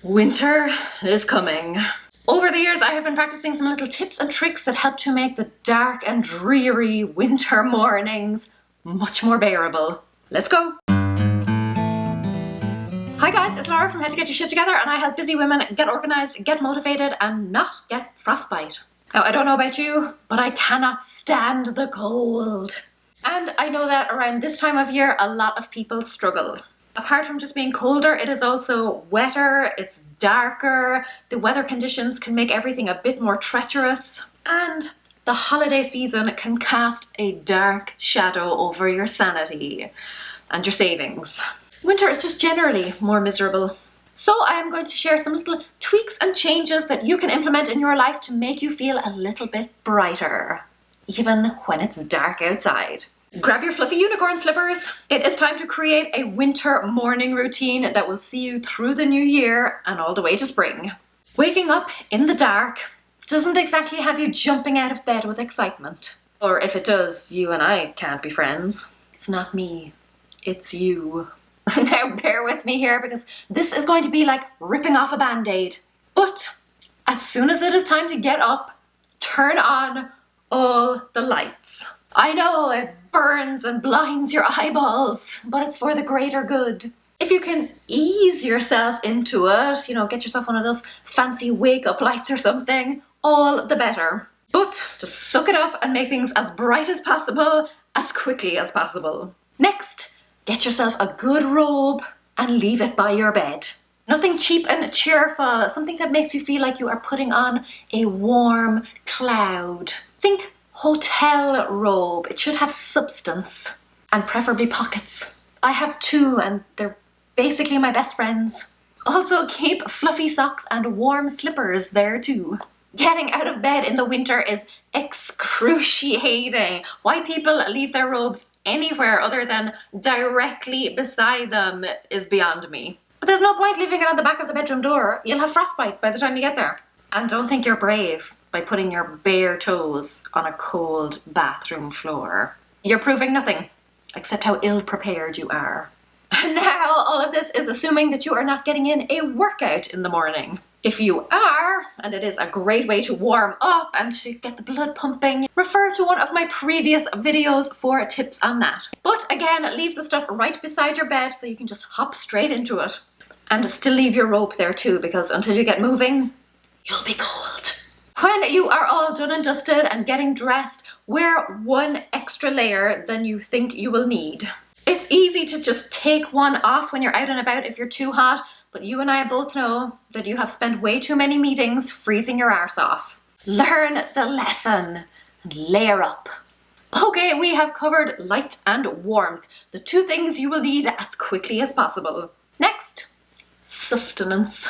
Winter is coming. Over the years, I have been practicing some little tips and tricks that help to make the dark and dreary winter mornings much more bearable. Let's go. Hi guys, it's Laura from How to Get Your Shit Together, and I help busy women get organized, get motivated, and not get frostbite. Now, I don't know about you, but I cannot stand the cold. And I know that around this time of year, a lot of people struggle. Apart from just being colder, it is also wetter, it's darker, the weather conditions can make everything a bit more treacherous, and the holiday season can cast a dark shadow over your sanity and your savings. Winter is just generally more miserable. So I am going to share some little tweaks and changes that you can implement in your life to make you feel a little bit brighter, even when it's dark outside. Grab your fluffy unicorn slippers. It is time to create a winter morning routine that will see you through the new year and all the way to spring. Waking up in the dark doesn't exactly have you jumping out of bed with excitement. Or if it does, you and I can't be friends. It's not me, it's you. Now bear with me here because this is going to be like ripping off a band-aid. But as soon as it is time to get up, turn on all the lights. I know it burns and blinds your eyeballs, but it's for the greater good. If you can ease yourself into it, get yourself one of those fancy wake-up lights or something, all the better. But just suck it up and make things as bright as possible, as quickly as possible. Next, get yourself a good robe and leave it by your bed. Nothing cheap and cheerful, something that makes you feel like you are putting on a warm cloud. Think hotel robe. It should have substance and preferably pockets. I have two and they're basically my best friends. Also keep fluffy socks and warm slippers there too. Getting out of bed in the winter is excruciating. Why people leave their robes anywhere other than directly beside them is beyond me. But there's no point leaving it on the back of the bedroom door. You'll have frostbite by the time you get there. And don't think you're brave by putting your bare toes on a cold bathroom floor. You're proving nothing, except how ill-prepared you are. Now, all of this is assuming that you are not getting in a workout in the morning. If you are, and it is a great way to warm up and to get the blood pumping, refer to one of my previous videos for tips on that. But again, leave the stuff right beside your bed so you can just hop straight into it. And still leave your rope there too, because until you get moving, you'll be cold. When you are all done and dusted and getting dressed, wear one extra layer than you think you will need. It's easy to just take one off when you're out and about if you're too hot, but you and I both know that you have spent way too many meetings freezing your arse off. Learn the lesson and layer up. Okay, we have covered light and warmth, the two things you will need as quickly as possible. Next, sustenance.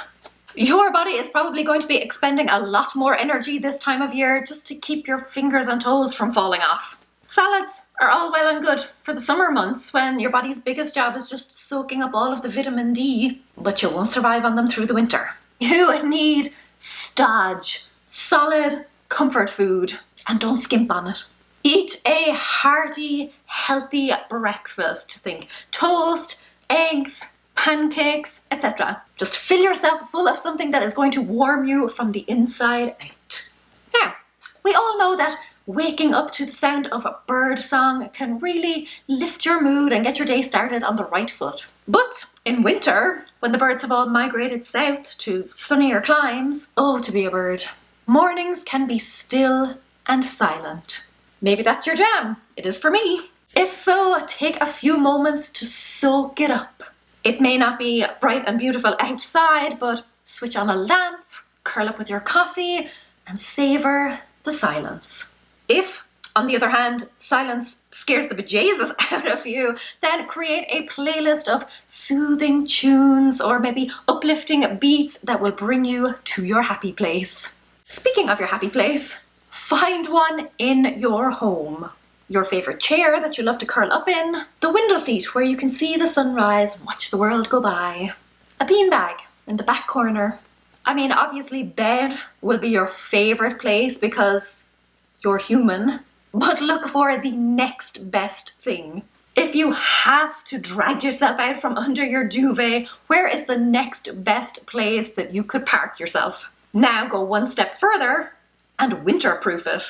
Your body is probably going to be expending a lot more energy this time of year just to keep your fingers and toes from falling off. Salads are all well and good for the summer months when your body's biggest job is just soaking up all of the vitamin D, but you won't survive on them through the winter. You need stodge, solid comfort food, and don't skimp on it. Eat a hearty, healthy breakfast. Think toast, eggs, pancakes, etc. Just fill yourself full of something that is going to warm you from the inside out. Now, we all know that waking up to the sound of a bird song can really lift your mood and get your day started on the right foot. But in winter, when the birds have all migrated south to sunnier climes, oh, to be a bird. Mornings can be still and silent. Maybe that's your jam. It is for me. If so, take a few moments to soak it up. It may not be bright and beautiful outside, but switch on a lamp, curl up with your coffee, and savor the silence. If, on the other hand, silence scares the bejesus out of you, then create a playlist of soothing tunes or maybe uplifting beats that will bring you to your happy place. Speaking of your happy place, find one in your home. Your favorite chair that you love to curl up in, the window seat where you can see the sunrise and watch the world go by, a beanbag in the back corner. I mean, obviously bed will be your favorite place because you're human, but look for the next best thing. If you have to drag yourself out from under your duvet, where is the next best place that you could park yourself? Now go one step further and winterproof it.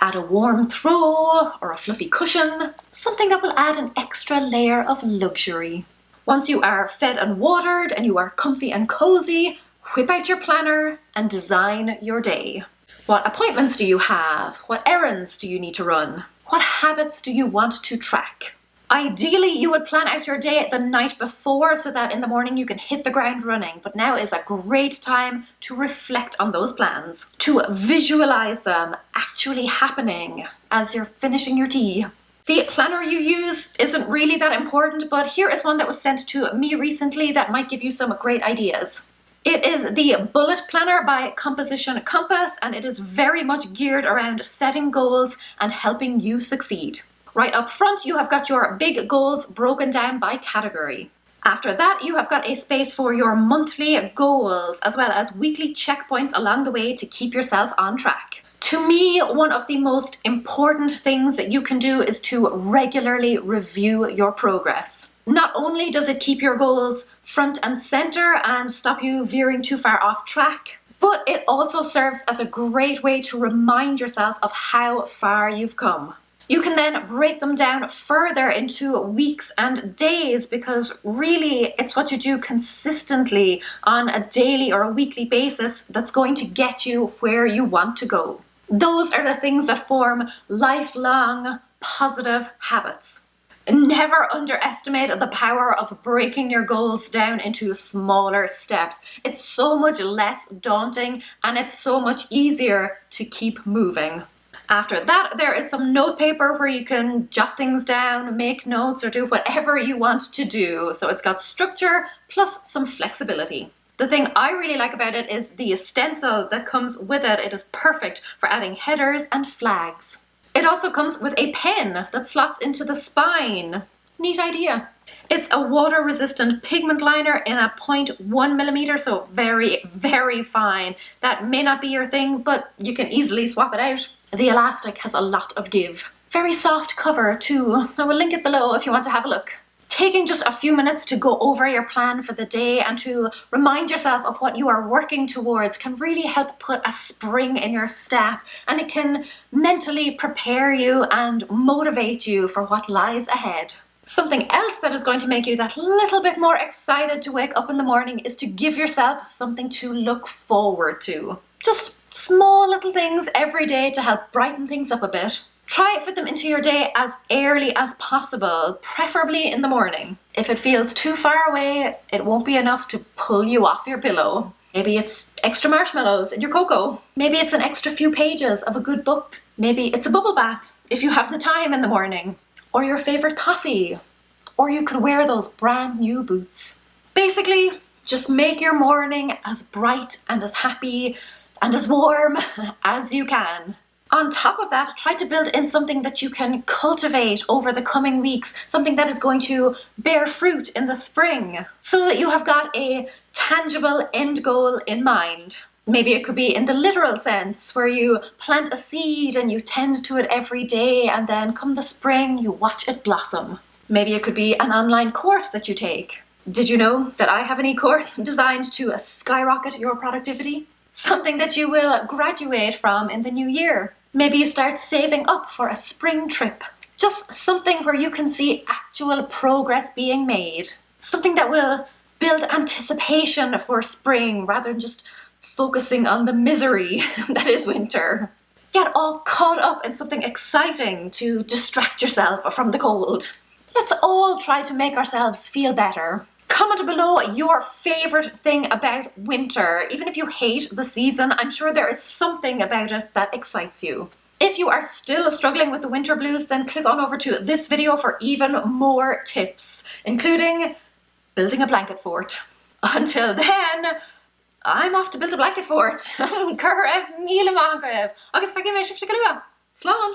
Add a warm throw or a fluffy cushion, something that will add an extra layer of luxury. Once you are fed and watered and you are comfy and cozy, whip out your planner and design your day. What appointments do you have? What errands do you need to run? What habits do you want to track? Ideally, you would plan out your day the night before so that in the morning you can hit the ground running, but now is a great time to reflect on those plans, to visualize them actually happening as you're finishing your tea. The planner you use isn't really that important, but here is one that was sent to me recently that might give you some great ideas. It is the Bullet Planner by Composition Compass, and it is very much geared around setting goals and helping you succeed. Right up front, you have got your big goals broken down by category. After that, you have got a space for your monthly goals, as well as weekly checkpoints along the way to keep yourself on track. To me, one of the most important things that you can do is to regularly review your progress. Not only does it keep your goals front and center and stop you veering too far off track, but it also serves as a great way to remind yourself of how far you've come. You can then break them down further into weeks and days, because really it's what you do consistently on a daily or a weekly basis that's going to get you where you want to go. Those are the things that form lifelong positive habits. Never underestimate the power of breaking your goals down into smaller steps. It's so much less daunting and it's so much easier to keep moving. After that, there is some note paper where you can jot things down, make notes, or do whatever you want to do. So it's got structure plus some flexibility. The thing I really like about it is the stencil that comes with it. It is perfect for adding headers and flags. It also comes with a pen that slots into the spine. Neat idea. It's a water-resistant pigment liner in a 0.1 millimeter, so very, very fine. That may not be your thing, but you can easily swap it out. The elastic has a lot of give. Very soft cover too. I will link it below if you want to have a look. Taking just a few minutes to go over your plan for the day and to remind yourself of what you are working towards can really help put a spring in your step, and it can mentally prepare you and motivate you for what lies ahead. Something else that is going to make you that little bit more excited to wake up in the morning is to give yourself something to look forward to. Just small little things every day to help brighten things up a bit. Try fit them into your day as early as possible, preferably in the morning. If it feels too far away, it won't be enough to pull you off your pillow. Maybe it's extra marshmallows in your cocoa. Maybe it's an extra few pages of a good book. Maybe it's a bubble bath if you have the time in the morning. Or your favorite coffee. Or you could wear those brand new boots. Basically, just make your morning as bright and as happy and as warm as you can. On top of that, try to build in something that you can cultivate over the coming weeks, something that is going to bear fruit in the spring, so that you have got a tangible end goal in mind. Maybe it could be in the literal sense, where you plant a seed and you tend to it every day, and then come the spring, you watch it blossom. Maybe it could be an online course that you take. Did you know that I have an e-course designed to skyrocket your productivity? Something that you will graduate from in the new year. Maybe you start saving up for a spring trip. Just something where you can see actual progress being made. Something that will build anticipation for spring rather than just focusing on the misery that is winter. Get all caught up in something exciting to distract yourself from the cold. Let's all try to make ourselves feel better. Comment below your favorite thing about winter. Even if you hate the season, I'm sure there is something about it that excites you. If you are still struggling with the winter blues, then click on over to this video for even more tips, including building a blanket fort. Until then, I'm off to build a blanket fort. Curref, míle maith. Agus feicim mé sibh go luath. Slán!